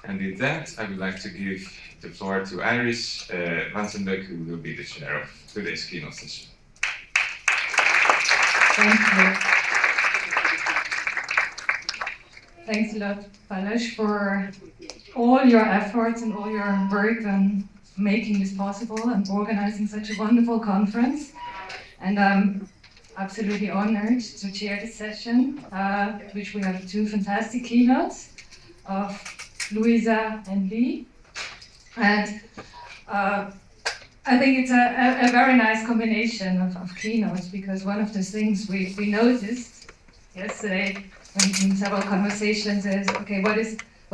And with that, I would like to give the floor to Iris Vansenberg, who will be the chair of today's keynote session. Thank you. Thanks a lot, Balázs, for all your efforts and all your work on making this possible and organizing such a wonderful conference. And I'm absolutely honored to chair this session, which we have two fantastic keynotes of Luisa and Lee. And I think it's a very nice combination of keynotes, because one of the things we noticed yesterday in several conversations is, okay, what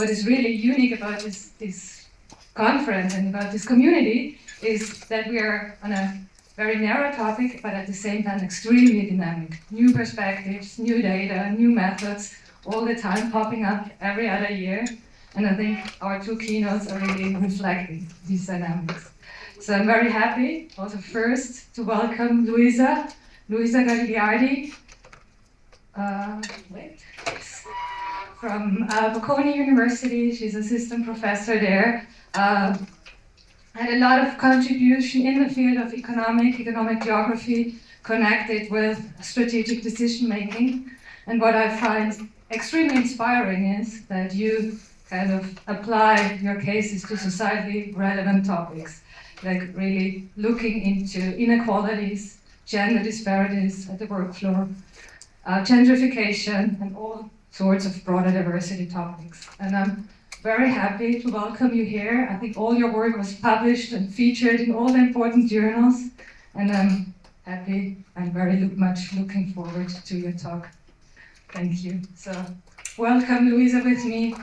is really unique about this conference and about this community is that we are on a very narrow topic, but at the same time extremely dynamic. New perspectives, new data, new methods, all the time popping up every other year. And I think our two keynotes are really reflecting these dynamics. So I'm very happy, also first, to welcome Luisa Gagliardi, from Bocconi University. She's assistant professor there. Had a lot of contribution in the field of economic geography, connected with strategic decision making. And what I find extremely inspiring is that you kind of apply your cases to societally relevant topics, like really looking into inequalities, gender disparities at the work floor, gentrification, and all sorts of broader diversity topics. And I'm very happy to welcome you here. I think all your work was published and featured in all the important journals, and I'm happy and very much looking forward to your talk. Thank you. So welcome Luisa with me.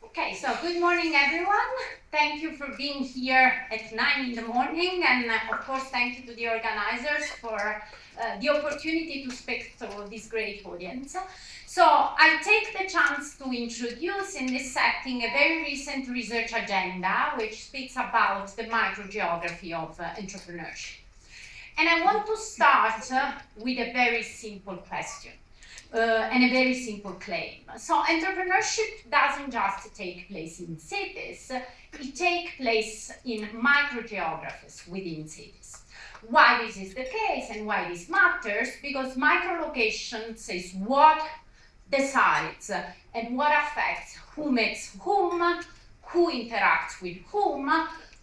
Okay, so good morning everyone. Thank you for being here at 9 in the morning, and of course thank you to the organizers for the opportunity to speak to this great audience. So I take the chance to introduce in this setting a very recent research agenda which speaks about the microgeography of entrepreneurship. And I want to start with a very simple question. And a very simple claim. So entrepreneurship doesn't just take place in cities, it takes place in microgeographies within cities. Why this is the case and why this matters? Because microlocations is what decides and what affects who makes whom, who interacts with whom,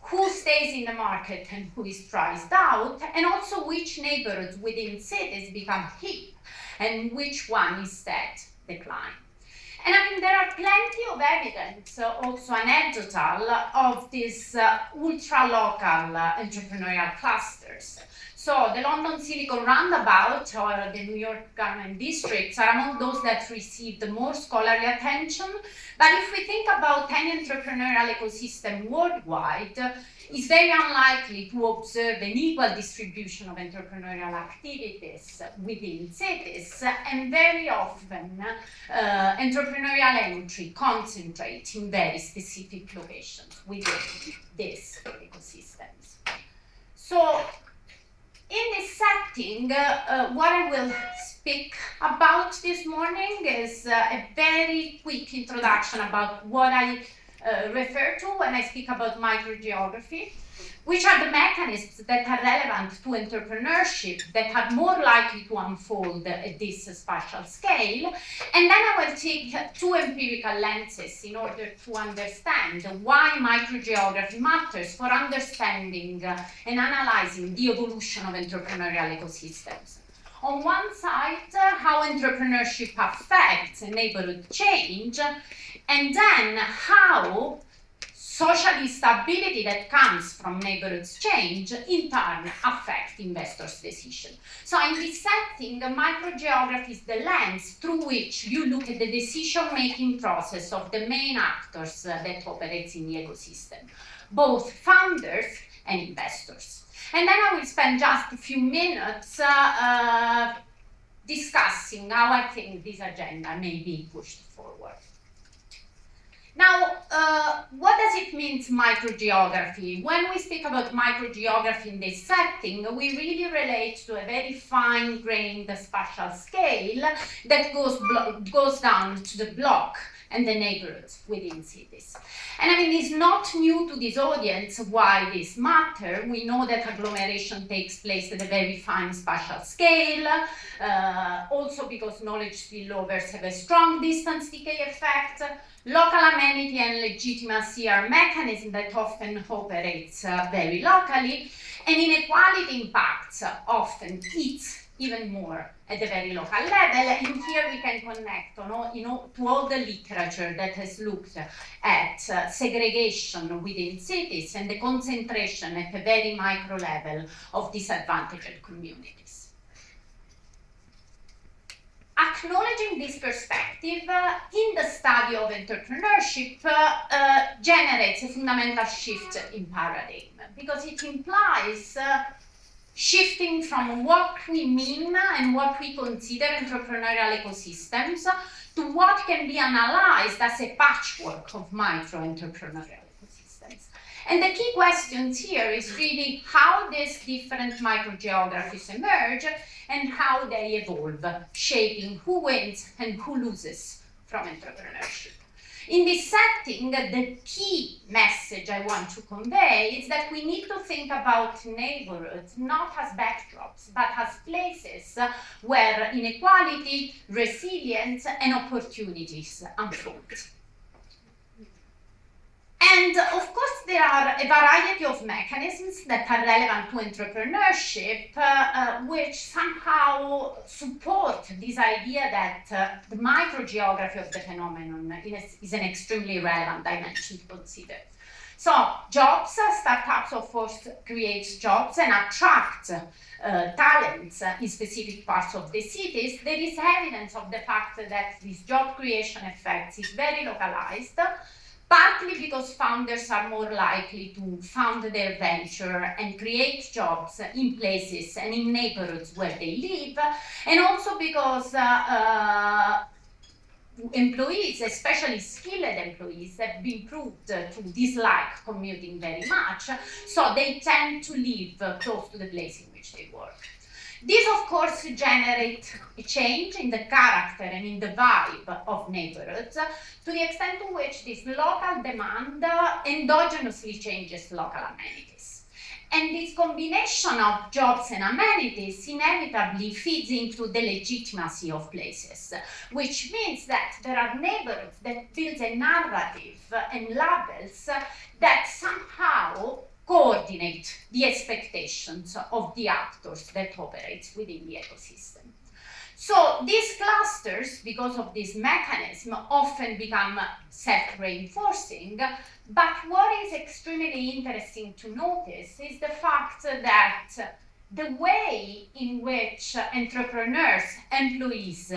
who stays in the market and who is priced out, and also which neighborhoods within cities become hip and which one instead decline. And I mean, there are plenty of evidence, also anecdotal, of these ultra-local entrepreneurial clusters. So the London Silicon Roundabout or the New York Garment Districts are among those that received the more scholarly attention. But if we think about any entrepreneurial ecosystem worldwide, it's very unlikely to observe an equal distribution of entrepreneurial activities within cities, and very often entrepreneurial entry concentrates in very specific locations within these ecosystems. So in this setting, what I will speak about this morning is a very quick introduction about what I refer to when I speak about microgeography, which are the mechanisms that are relevant to entrepreneurship that are more likely to unfold at this spatial scale. And then I will take two empirical lenses in order to understand why microgeography matters for understanding and analyzing the evolution of entrepreneurial ecosystems. On one side, how entrepreneurship affects neighborhood change, and then how social instability that comes from neighborhoods change in turn affect investors' decisions. So in this setting, microgeography is the lens through which you look at the decision-making process of the main actors that operates in the ecosystem, both founders and investors. And then I will spend just a few minutes discussing how I think this agenda may be pushed forward. Now, what does it mean, microgeography? When we speak about microgeography in this setting, we really relate to a very fine-grained spatial scale that goes down to the block and the neighborhoods within cities. And I mean, it's not new to this audience why this matters. We know that agglomeration takes place at a very fine spatial scale, also because knowledge spillovers have a strong distance decay effect. Local amenity and legitimacy are mechanisms that often operates very locally, and inequality impacts often eats even more at the very local level. And here we can connect to all the literature that has looked at segregation within cities and the concentration at a very micro level of disadvantaged communities. Acknowledging this perspective in the study of entrepreneurship generates a fundamental shift in paradigm, because it implies shifting from what we mean and what we consider entrepreneurial ecosystems to what can be analyzed as a patchwork of micro-entrepreneurial ecosystems. And the key questions here is really how these different microgeographies emerge and how they evolve, shaping who wins and who loses from entrepreneurship. In this setting, the key message I want to convey is that we need to think about neighborhoods not as backdrops, but as places where inequality, resilience, and opportunities unfold. And of course, there are a variety of mechanisms that are relevant to entrepreneurship, which somehow support this idea that the microgeography of the phenomenon is an extremely relevant dimension to consider. So jobs, startups of course create jobs and attract talents in specific parts of the cities. There is evidence of the fact that this job creation effect is very localized, partly because founders are more likely to found their venture and create jobs in places and in neighborhoods where they live, and also because employees, especially skilled employees, have been proved to dislike commuting very much, so they tend to live close to the place in which they work. This, of course, generates a change in the character and in the vibe of neighborhoods, to the extent to which this local demand endogenously changes local amenities. And this combination of jobs and amenities inevitably feeds into the legitimacy of places, which means that there are neighborhoods that build a narrative and labels that somehow coordinate the expectations of the actors that operate within the ecosystem. So these clusters, because of this mechanism, often become self-reinforcing, but what is extremely interesting to notice is the fact that the way in which entrepreneurs, employees,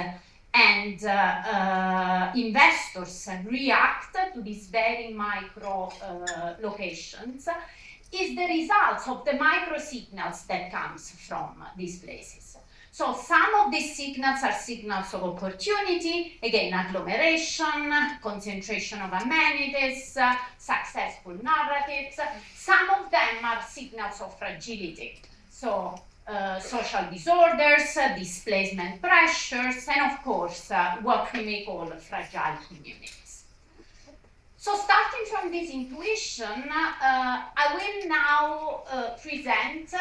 and investors react to these very micro locations is the result of the micro signals that comes from these places. So some of these signals are signals of opportunity, again, agglomeration, concentration of amenities, successful narratives. Some of them are signals of fragility. So social disorders, displacement pressures, and of course, what we may call fragile communities. So starting from this intuition, I will now present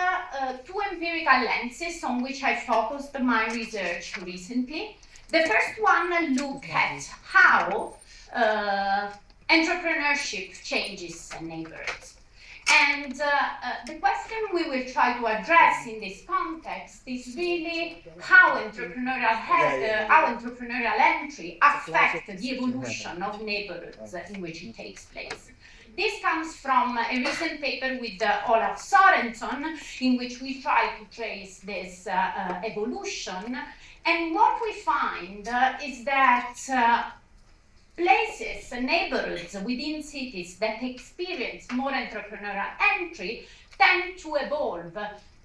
two empirical lenses on which I focused my research recently. The first one looks at how entrepreneurship changes neighborhoods. And the question we will try to address in this context is really how entrepreneurial entry affects the evolution of neighborhoods in which it takes place. This comes from a recent paper with Olaf Sorenson, in which we try to trace this evolution. And what we find is that places, neighborhoods within cities that experience more entrepreneurial entry tend to evolve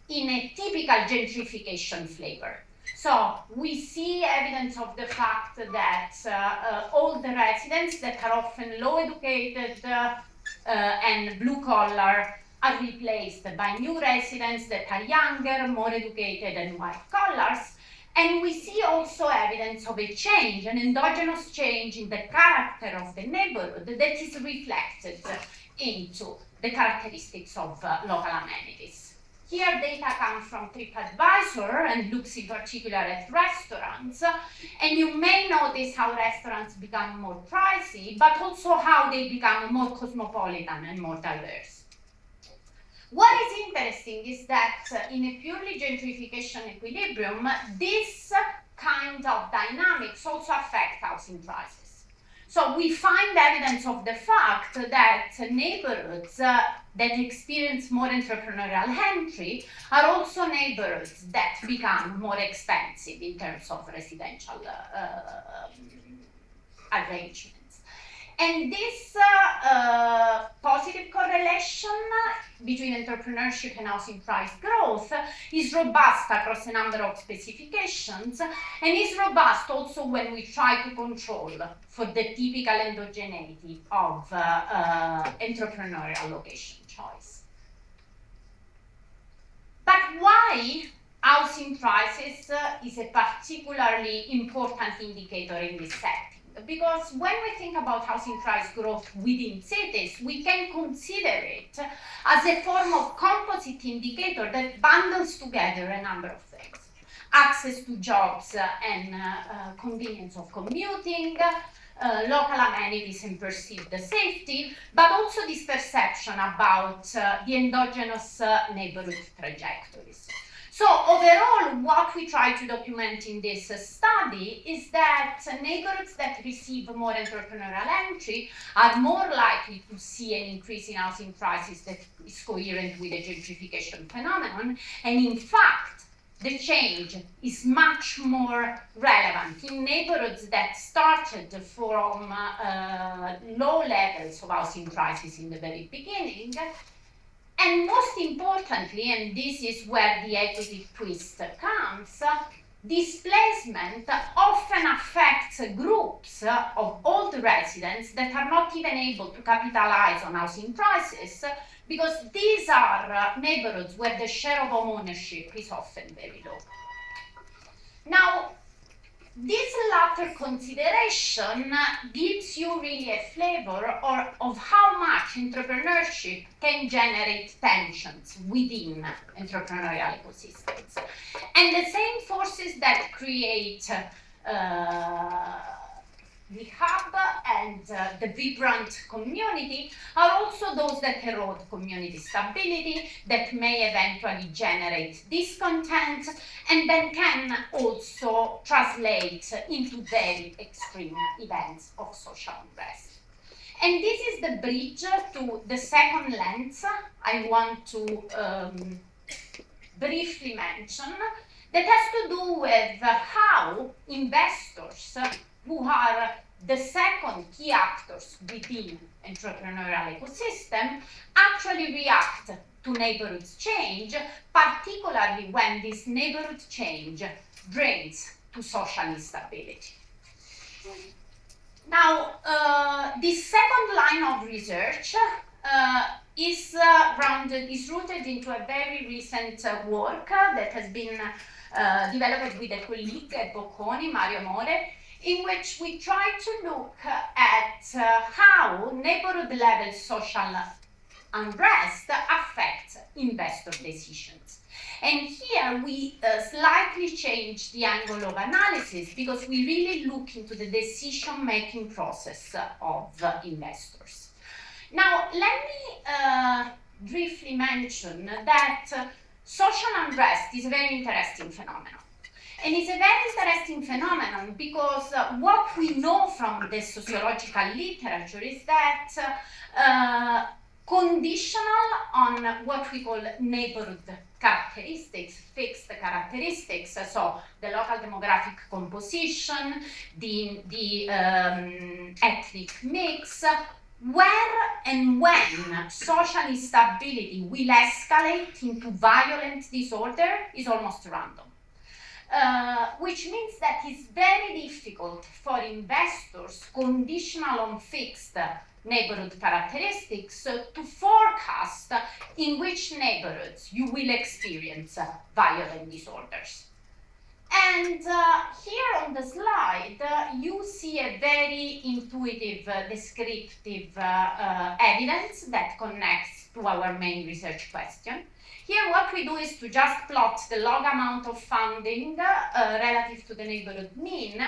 in a typical gentrification flavor. So we see evidence of the fact that all the residents that are often low educated and blue collar are replaced by new residents that are younger, more educated and white collars. And we see also evidence of a change, an endogenous change in the character of the neighborhood that is reflected into the characteristics of local amenities. Here data comes from TripAdvisor and looks in particular at restaurants. And you may notice how restaurants become more pricey, but also how they become more cosmopolitan and more diverse. What is interesting is that in a purely gentrification equilibrium, this kind of dynamics also affect housing prices. So we find evidence of the fact that neighborhoods that experience more entrepreneurial entry are also neighborhoods that become more expensive in terms of residential arrangements. And this positive correlation between entrepreneurship and housing price growth is robust across a number of specifications, and is robust also when we try to control for the typical endogeneity of entrepreneurial location choice. But why housing prices is a particularly important indicator in this setting? Because when we think about housing price growth within cities, we can consider it as a form of composite indicator that bundles together a number of things. Access to jobs and convenience of commuting, local amenities and perceived safety, but also this perception about the endogenous neighborhood trajectories. So overall, what we try to document in this study is that neighborhoods that receive more entrepreneurial entry are more likely to see an increase in housing prices that is coherent with the gentrification phenomenon. And in fact, the change is much more relevant in neighborhoods that started from low levels of housing prices in the very beginning. And most importantly, and this is where the equity twist comes, displacement often affects groups of old residents that are not even able to capitalize on housing prices, because these are neighborhoods where the share of home ownership is often very low. Now, this latter consideration gives you really a flavor of how much entrepreneurship can generate tensions within entrepreneurial ecosystems. And the same forces that create the hub and the vibrant community are also those that erode community stability, that may eventually generate discontent, and then can also translate into very extreme events of social unrest. And this is the bridge to the second lens I want to briefly mention, that has to do with how investors, who are the second key actors within entrepreneurial ecosystem, actually react to neighborhoods change, particularly when this neighborhood change brings to social instability. Now, this second line of research is rooted into a very recent work that has been developed with a colleague at Bocconi, Mario More, in which we try to look at how neighborhood-level social unrest affects investor decisions. And here we slightly change the angle of analysis, because we really look into the decision-making process of investors. Now, let me briefly mention that social unrest is a very interesting phenomenon. And it's a very interesting phenomenon because what we know from the sociological literature is that conditional on what we call neighborhood characteristics, fixed characteristics, so the local demographic composition, the ethnic mix, where and when social instability will escalate into violent disorder is almost random. which means that it's very difficult for investors conditional on fixed neighborhood characteristics to forecast in which neighborhoods you will experience violent disorders. And here on the slide, you see a very intuitive, descriptive evidence that connects to our main research question. Here what we do is to just plot the log amount of funding relative to the neighborhood mean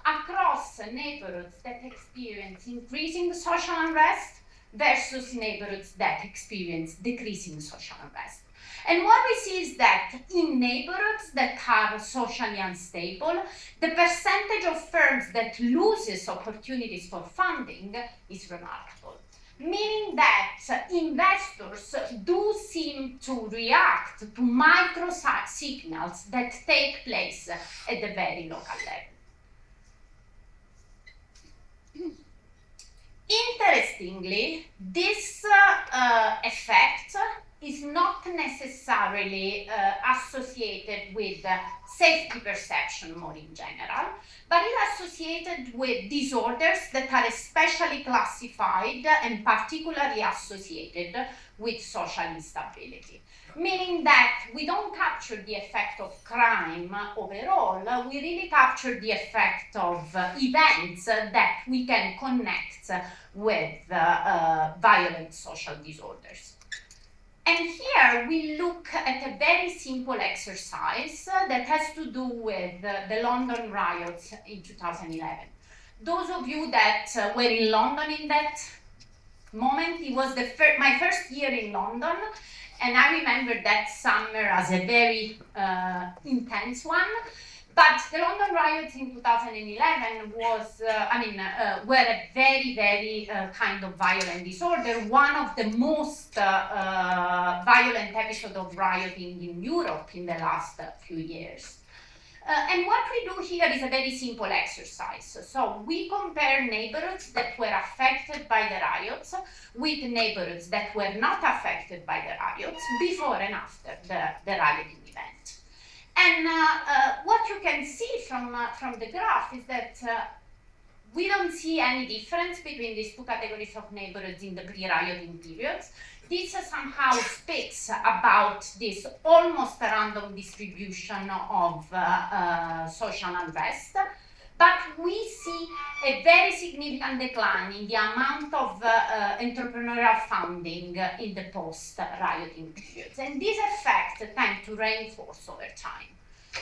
across neighborhoods that experience increasing social unrest versus neighborhoods that experience decreasing social unrest. And what we see is that in neighborhoods that are socially unstable, the percentage of firms that loses opportunities for funding is remarkable. Meaning that investors do seem to react to micro signals that take place at the very local level. Interestingly, this effect is not necessarily associated with safety perception more in general, but is associated with disorders that are especially classified and particularly associated with social instability. Meaning that we don't capture the effect of crime overall, we really capture the effect of events that we can connect with violent social disorders. And here we look at a very simple exercise that has to do with the London riots in 2011. Those of you that were in London in that moment, it was my first year in London, and I remember that summer as a very intense one. But the London riots in 2011 were a very, very kind of violent disorder, one of the most violent episodes of rioting in Europe in the last few years. And what we do here is a very simple exercise. So we compare neighborhoods that were affected by the riots with neighborhoods that were not affected by the riots before and after the rioting event. And what you can see from the graph is that we don't see any difference between these two categories of neighborhoods in the pre-rioting periods. This somehow speaks about this almost random distribution of social unrest, but we see a very significant decline in the amount of entrepreneurial funding in the post-rioting periods. And these effects tend to reinforce over time,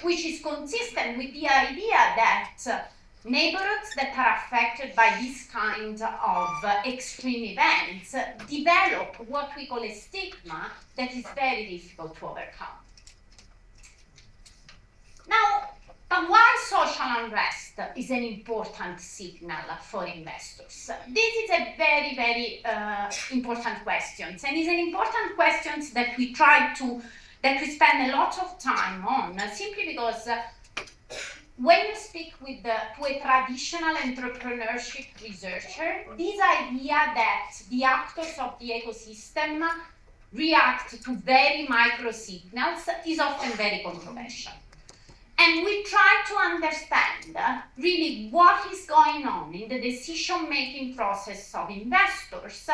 which is consistent with the idea that neighborhoods that are affected by this kind of extreme events develop what we call a stigma that is very difficult to overcome. Now, but why social unrest is an important signal for investors? This is a very, very important question, and is an important question that we spend a lot of time on, simply because when you speak with to a traditional entrepreneurship researcher, this idea that the actors of the ecosystem react to very micro signals is often very controversial. And we try to understand really what is going on in the decision-making process of investors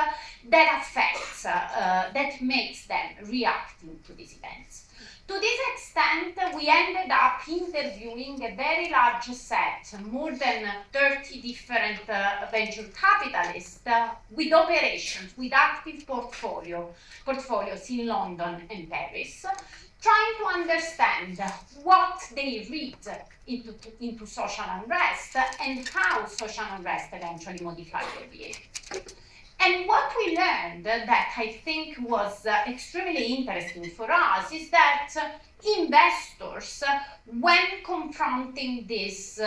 that affects, that makes them reacting to these events. To this extent, we ended up interviewing a very large set, more than 30 different venture capitalists with operations, with active portfolios in London and Paris, trying to understand what they read into social unrest and how social unrest eventually modifies their behavior. And what we learned that I think was extremely interesting for us is that investors, when confronting these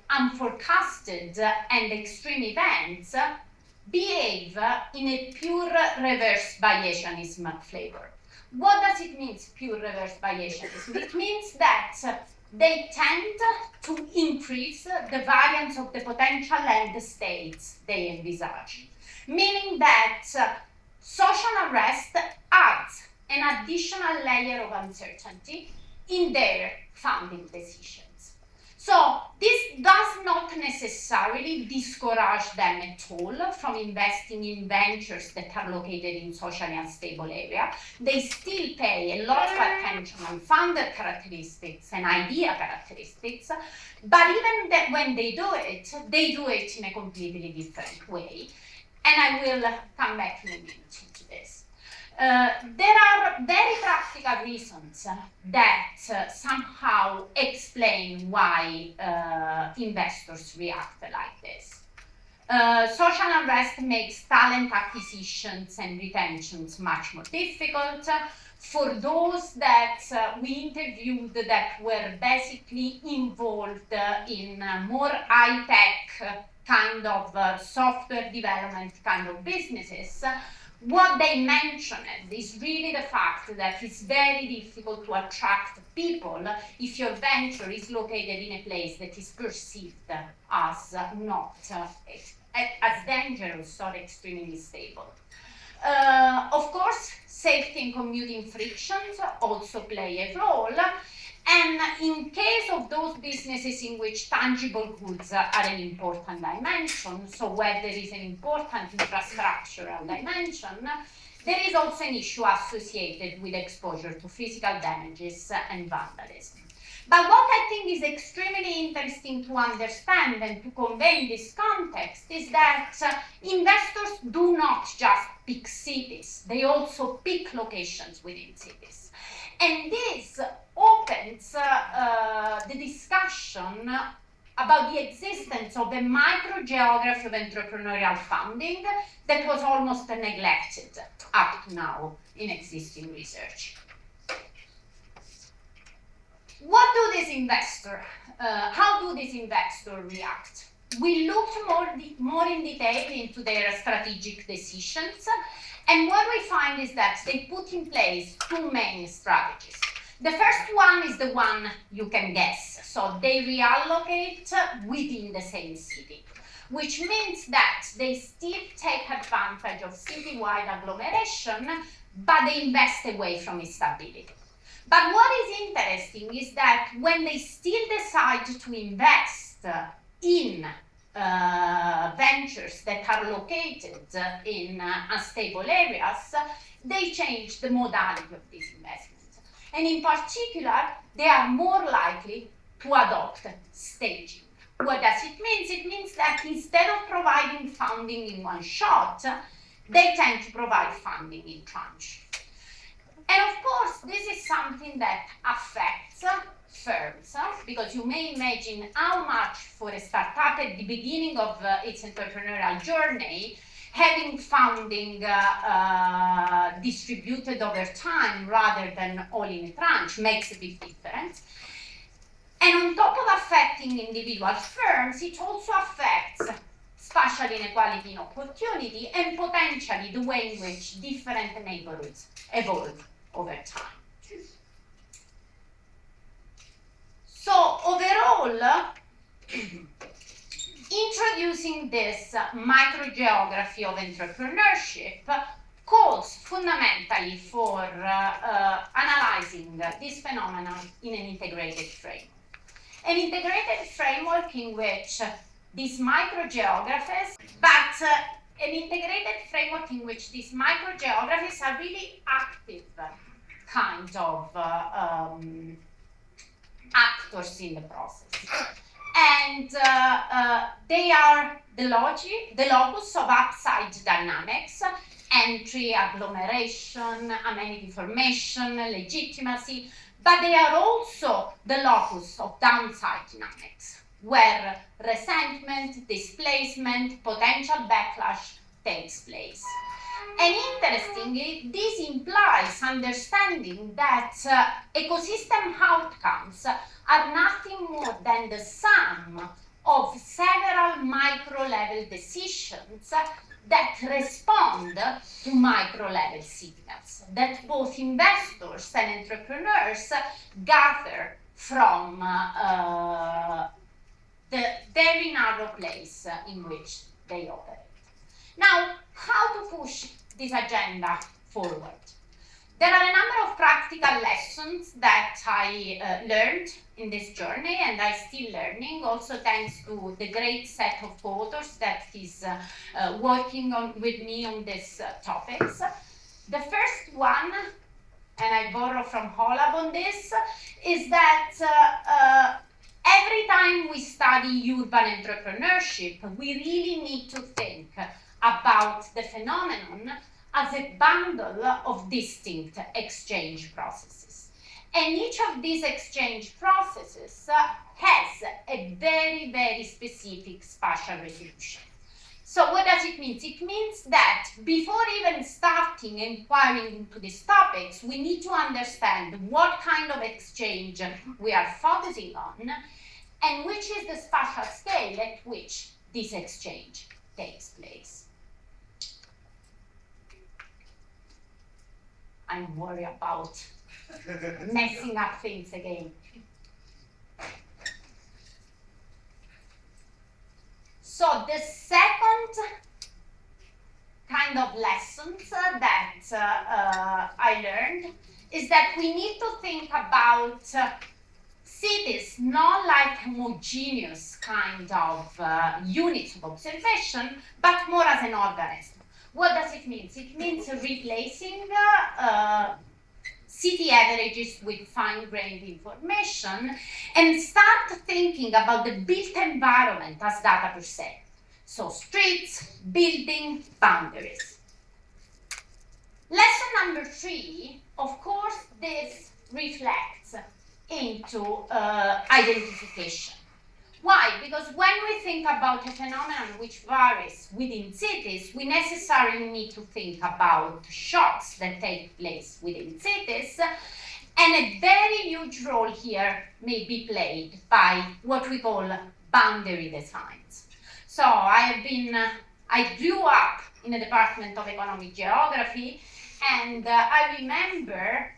unforecasted and extreme events, behave in a pure reverse Bayesianism flavor. What does it mean, pure reverse Bayesianism? It means that they tend to increase the variance of the potential end states they envisage, meaning that social unrest adds an additional layer of uncertainty in their funding decisions. So this does not necessarily discourage them at all from investing in ventures that are located in socially unstable areas. They still pay a lot of attention on founder characteristics and idea characteristics, but even that when they do it in a completely different way. And I will come back in a minute to this. There are very practical reasons that somehow explain why investors react like this. Social unrest makes talent acquisitions and retentions much more difficult. For those that we interviewed that were basically involved in more high-tech kind of software development kind of businesses, what they mentioned is really the fact that it's very difficult to attract people if your venture is located in a place that is perceived as not as dangerous or extremely stable. Of course, safety and commuting frictions also play a role. And in case of those businesses in which tangible goods are an important dimension, so where there is an important infrastructural dimension, there is also an issue associated with exposure to physical damages and vandalism. But what I think is extremely interesting to understand and to convey in this context is that investors do not just pick cities, they also pick locations within cities. And this opens the discussion about the existence of a microgeography of entrepreneurial funding that was almost neglected up to now in existing research. What do these investors, how do these investors react? We looked more in detail into their strategic decisions, and what we find is that they put in place two main strategies. The first one is the one you can guess. So they reallocate within the same city, which means that they still take advantage of citywide agglomeration, but they invest away from its stability. But what is interesting is that when they still decide to invest in ventures that are located in unstable areas, they change the modality of this investment. And in particular, they are more likely to adopt staging. What does it mean? It means that instead of providing funding in one shot, they tend to provide funding in tranche. And of course, this is something that affects firms, because you may imagine how much for a startup at the beginning of its entrepreneurial journey, having funding distributed over time rather than all in a tranche makes a big difference. And on top of affecting individual firms, it also affects spatial inequality in opportunity and potentially the way in which different neighborhoods evolve over time. So overall, introducing this microgeography of entrepreneurship calls fundamentally for analyzing this phenomenon in an integrated framework. An integrated framework in which these microgeographies, an integrated framework in which these microgeographies are really active kind of actors in the process. And they are the locus of upside dynamics, entry, agglomeration, amenity formation, legitimacy, but they are also the locus of downside dynamics, where resentment, displacement, potential backlash takes place. And interestingly, this implies understanding that ecosystem outcomes are nothing more than the sum of several micro-level decisions that respond to micro-level signals that both investors and entrepreneurs gather from the very narrow place in which they operate. Now, how to push this agenda forward? There are a number of practical lessons that I learned in this journey, and I'm still learning, also thanks to the great set of co-authors that is working with me on these topics. The first one, and I borrow from Holab on this, is that every time we study urban entrepreneurship, we really need to think about the phenomenon as a bundle of distinct exchange processes. And each of these exchange processes has a very, very specific spatial resolution. So what does it mean? It means that before even starting inquiring into these topics, we need to understand what kind of exchange we are focusing on and which is the spatial scale at which this exchange takes place. I'm worried about messing up things again. So the second kind of lessons that I learned is that we need to think about cities not like homogeneous kind of units of observation, but more as an organism. What does it mean? It means replacing city averages with fine-grained information and start thinking about the built environment as data per se. So streets, building, boundaries. Lesson number 3, of course, this reflects into identification. Why? Because when we think about a phenomenon which varies within cities, we necessarily need to think about shocks that take place within cities, and a very huge role here may be played by what we call boundary designs. So I grew up in the Department of Economic Geography, and I remember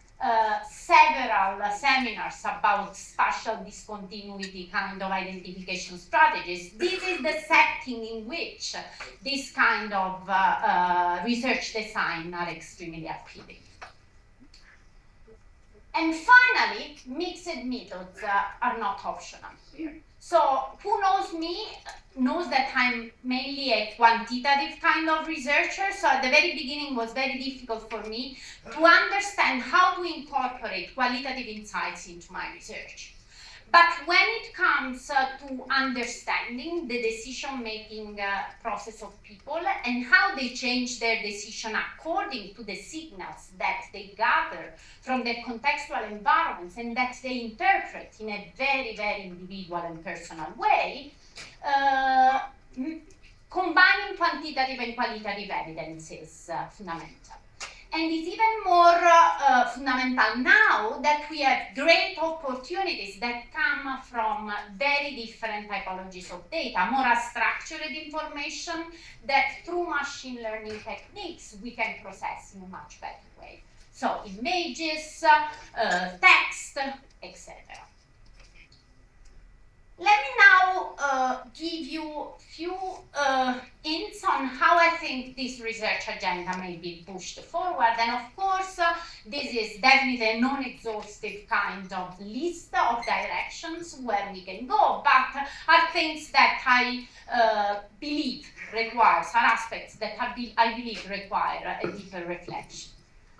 several seminars about spatial discontinuity kind of identification strategies. This is the setting in which this kind of research design are extremely appealing. And finally, mixed methods are not optional here. So who knows me knows that I'm mainly a quantitative kind of researcher, so at the very beginning it was very difficult for me to understand how to incorporate qualitative insights into my research. But when it comes to understanding the decision-making process of people and how they change their decision according to the signals that they gather from their contextual environments and that they interpret in a very, very individual and personal way, combining quantitative and qualitative evidence is fundamental. And it's even more fundamental now that we have great opportunities that come from very different typologies of data, more structured information that through machine learning techniques we can process in a much better way. So images, text, etc. Let me now give you a few hints on how I think this research agenda may be pushed forward. And of course, this is definitely a non-exhaustive kind of list of directions where we can go, but are things that I believe require, are aspects that I believe require a deeper reflection.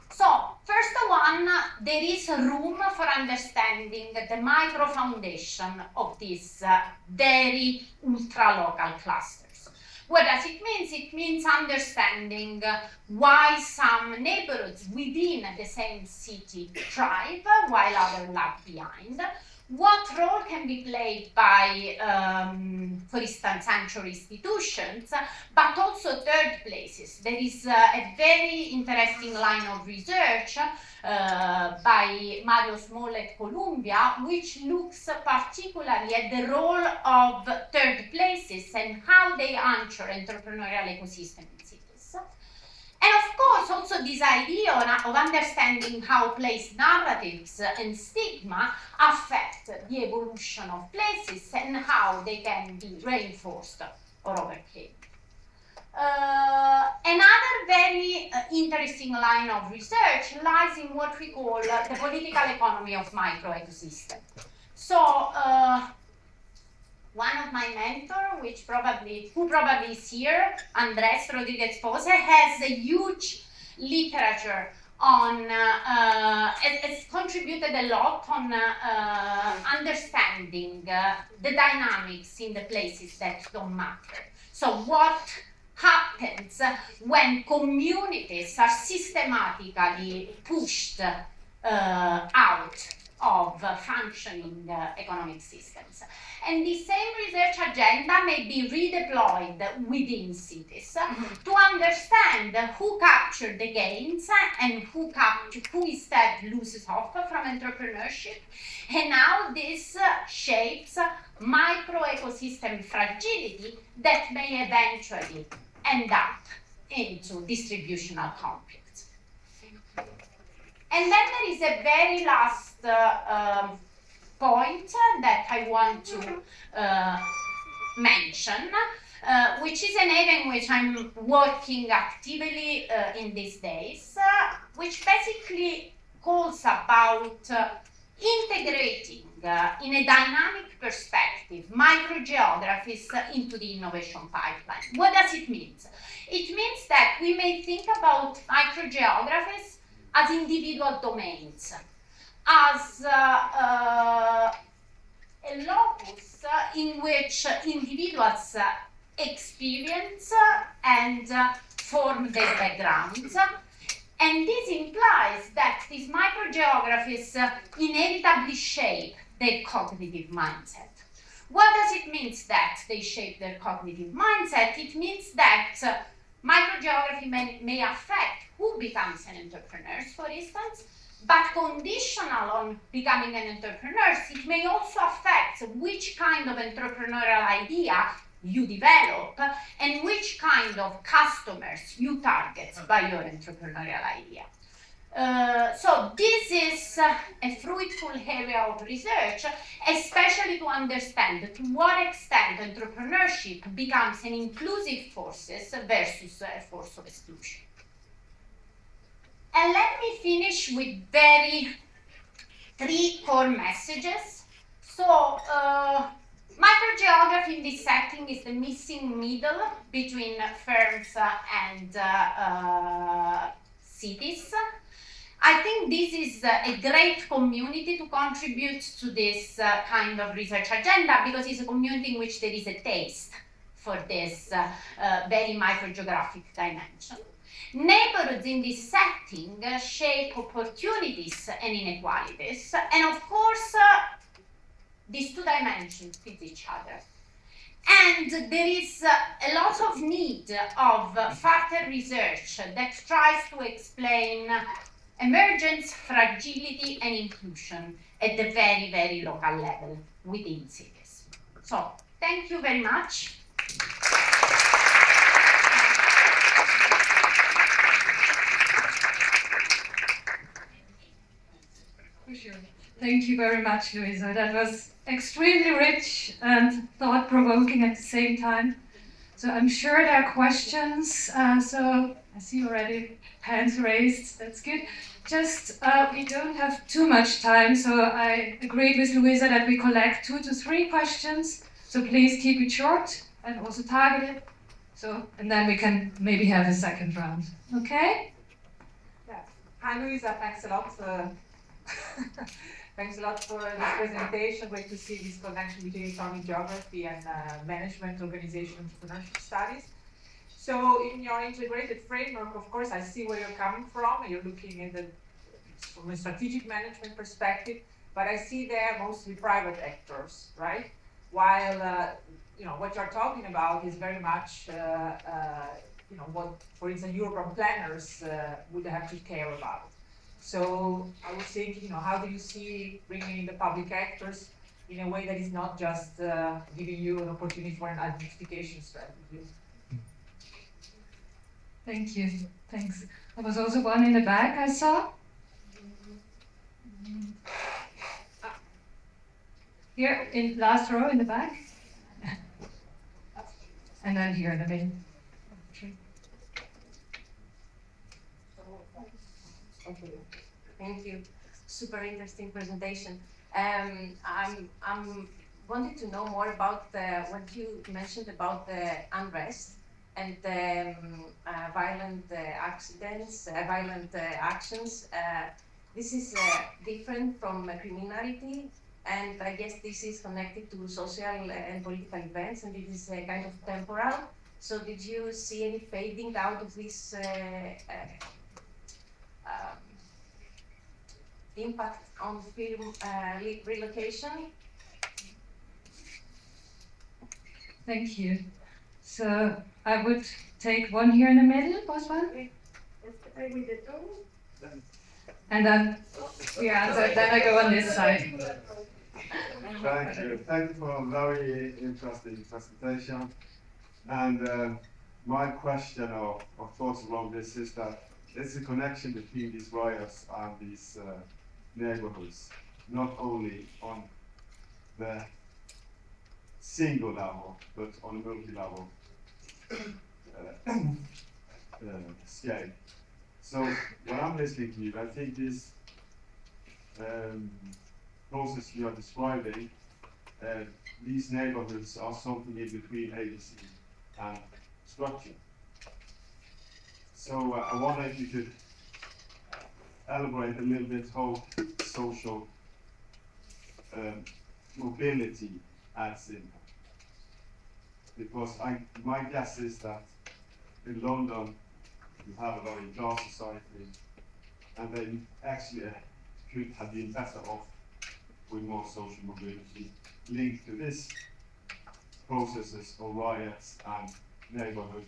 So, first one, there is room for understanding the micro foundation of these very ultra-local clusters. What does it mean? It means understanding why some neighborhoods within the same city thrive while others lag behind. What role can be played by, for instance, anchor institutions, but also third places? There is a very interesting line of research by Mario Small at Columbia, which looks particularly at the role of third places and how they anchor entrepreneurial ecosystem in cities. And of course, also this idea of understanding how place narratives and stigma affect the evolution of places and how they can be reinforced or overcame. Another very interesting line of research lies in what we call the political economy of microecosystem. So one of my mentors, who probably is here, Andres Rodriguez Pose, has a huge literature on, has contributed a lot on understanding the dynamics in the places that don't matter. So what happens when communities are systematically pushed out of functioning economic systems. And the same research agenda may be redeployed within cities to understand who captured the gains and who instead loses off from entrepreneurship, and how this shapes micro-ecosystem fragility that may eventually end up into distributional conflicts. And then there is a very last point that I want to mention, which is an area in which I'm working actively in these days, which basically calls about integrating in a dynamic perspective microgeographies into the innovation pipeline. What does it mean? It means that we may think about microgeographies as individual domains, as a locus in which individuals experience and form their backgrounds. And this implies that these microgeographies inevitably shape their cognitive mindset. What does it mean that they shape their cognitive mindset? It means that microgeography may affect who becomes an entrepreneur, for instance, but conditional on becoming an entrepreneur, it may also affect which kind of entrepreneurial idea you develop and which kind of customers you target by your entrepreneurial idea. So this is a fruitful area of research, especially to understand to what extent entrepreneurship becomes an inclusive force versus a force of exclusion. And let me finish with three core messages. So microgeography in this setting is the missing middle between firms and cities. I think this is a great community to contribute to this kind of research agenda, because it's a community in which there is a taste for this very microgeographic dimension. Neighborhoods in this setting shape opportunities and inequalities, and of course these two dimensions fit each other. And there is a lot of need of further research that tries to explain emergence, fragility, and inclusion at the very, very local level within cities. So, thank you very much. For sure. Thank you very much, Luisa. That was extremely rich and thought-provoking at the same time. So I'm sure there are questions. So I see already hands raised. That's good. Just we don't have too much time, so I agreed with Luisa that we collect 2 to 3 questions. So please keep it short and also targeted. So and then we can maybe have a second round. Okay? Yeah. Hi, Luisa. Thanks a lot. Thanks a lot for this presentation. Great to see this connection between economic geography and management, organization, entrepreneurship studies. So in your integrated framework, of course, I see where you're coming from. You're looking at it from a strategic management perspective, but I see there mostly private actors, right? While what you're talking about is very much what, for instance, European planners would have to care about. So I was thinking, how do you see bringing in the public actors in a way that is not just giving you an opportunity for an identification strategy? Thank you. Thanks. There was also one in the back I saw. Here, in last row in the back. And then here in the middle. Okay, thank you. Super interesting presentation. I'm wanted to know more about what you mentioned about the unrest and the violent accidents, violent actions. This is different from criminality, and I guess this is connected to social and political events, and it is kind of temporal. So did you see any fading out of this impact on film relocation? Thank you. So I would take one here in the middle, was one? And then, yeah, so then I go on this side. Thank you. Thank you for a very interesting presentation. And my question or thoughts around this is that there's a connection between these riots and these neighborhoods, not only on the single level, but on a multi-level scale. So when I'm listening to you, I think this process you are describing, these neighborhoods are something in between agency and structure. So I wonder if you could elaborate a little bit how social mobility adds in. Because my guess is that in London you have a very class society, and they actually could have been better off with more social mobility linked to this processes of riots and neighborhood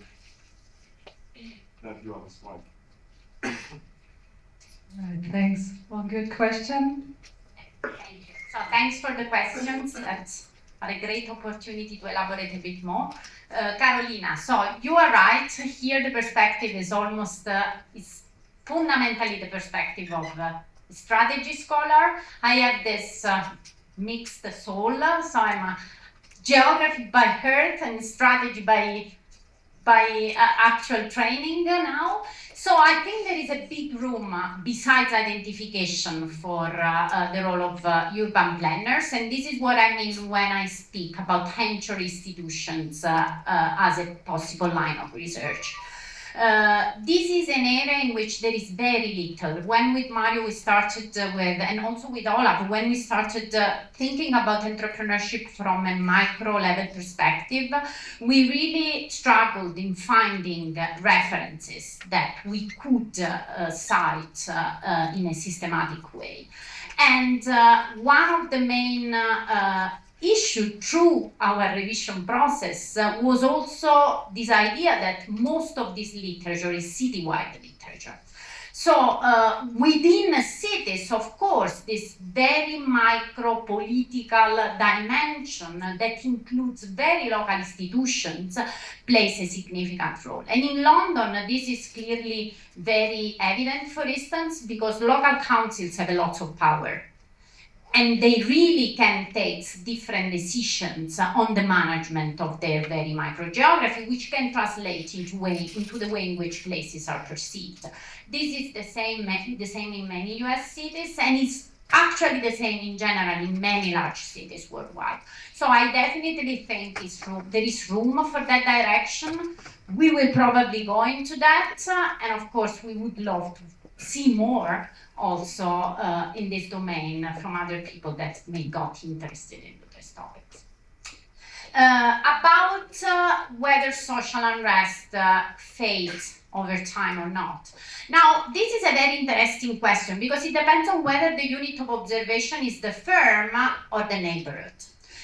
that you are describing. Right, thanks. Well, good question. Thank you. So thanks for the questions. That's a great opportunity to elaborate a bit more. Carolina, so you are right. Here the perspective is almost, is fundamentally the perspective of a strategy scholar. I have this mixed soul, so I'm a geography by heart and strategy by actual training now. So I think there is a big room besides identification for the role of urban planners, and this is what I mean when I speak about anchor institutions as a possible line of research. This is an area in which there is very little. When with Mario we started with, and also with Olaf, when we started thinking about entrepreneurship from a micro level perspective, we really struggled in finding references that we could cite in a systematic way. And one of the main issue through our revision process was also this idea that most of this literature is citywide literature. So within cities, of course, this very micro political dimension that includes very local institutions plays a significant role. And in London, this is clearly very evident, for instance, because local councils have a lot of power. And they really can take different decisions on the management of their very microgeography, which can translate into the way in which places are perceived. This is the same in many US cities, and it's actually the same in general in many large cities worldwide. So I definitely think there is room for that direction. We will probably go into that, and of course we would love to see more also in this domain from other people that may got interested in these topics. About whether social unrest fades over time or not. Now, this is a very interesting question because it depends on whether the unit of observation is the firm or the neighborhood.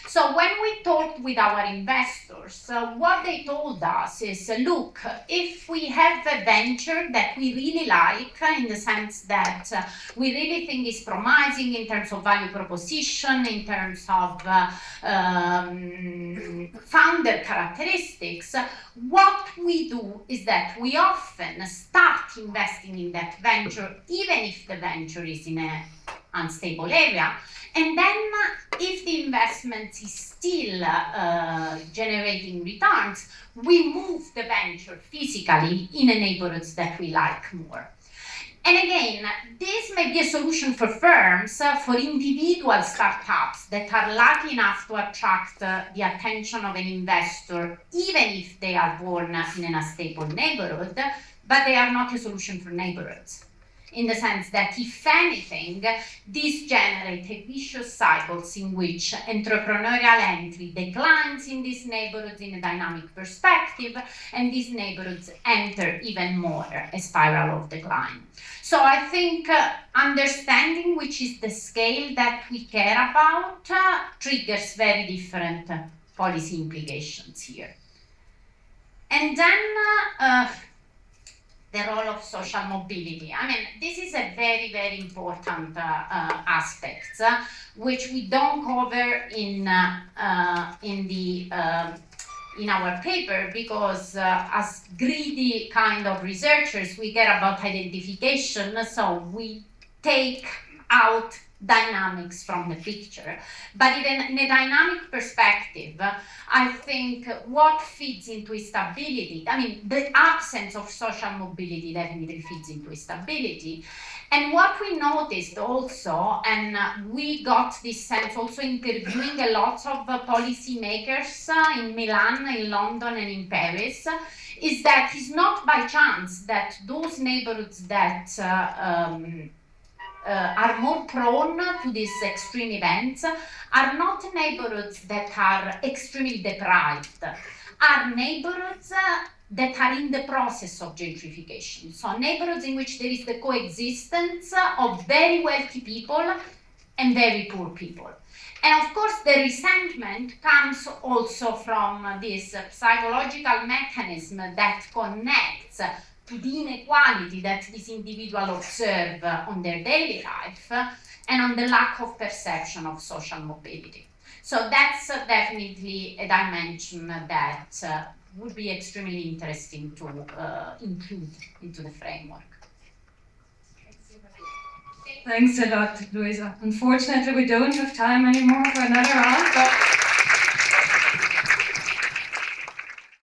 So when we talked with our investors, what they told us is, look, if we have a venture that we really like, in the sense that we really think is promising in terms of value proposition, in terms of founder characteristics, what we do is that we often start investing in that venture, even if the venture is in an unstable area. And then if the investment is still generating returns, we move the venture physically in the neighborhoods that we like more. And again, this may be a solution for firms, for individual startups that are lucky enough to attract the attention of an investor, even if they are born in an unstable neighborhood, but they are not a solution for neighborhoods. In the sense that, if anything, these generate a vicious cycles in which entrepreneurial entry declines in these neighborhoods in a dynamic perspective, and these neighborhoods enter even more a spiral of decline. So I think understanding which is the scale that we care about triggers very different policy implications here. And then the role of social mobility. I mean, this is a very, very important aspect, which we don't cover in our paper, because as greedy kind of researchers, we care about identification, so we take out dynamics from the picture. But in a dynamic perspective, I think what feeds into instability, I mean, the absence of social mobility definitely feeds into instability. And what we noticed also, and we got this sense also interviewing a lot of policymakers in Milan, in London, and in Paris, is that it's not by chance that those neighborhoods that are more prone to these extreme events are not neighborhoods that are extremely deprived, are neighborhoods that are in the process of gentrification. So neighborhoods in which there is the coexistence of very wealthy people and very poor people. And of course, the resentment comes also from this psychological mechanism that connects to the inequality that these individuals observe on their daily life, and on the lack of perception of social mobility. So that's definitely a dimension that would be extremely interesting to include into the framework. Thanks a lot, Luisa. Unfortunately, we don't have time anymore for another round, but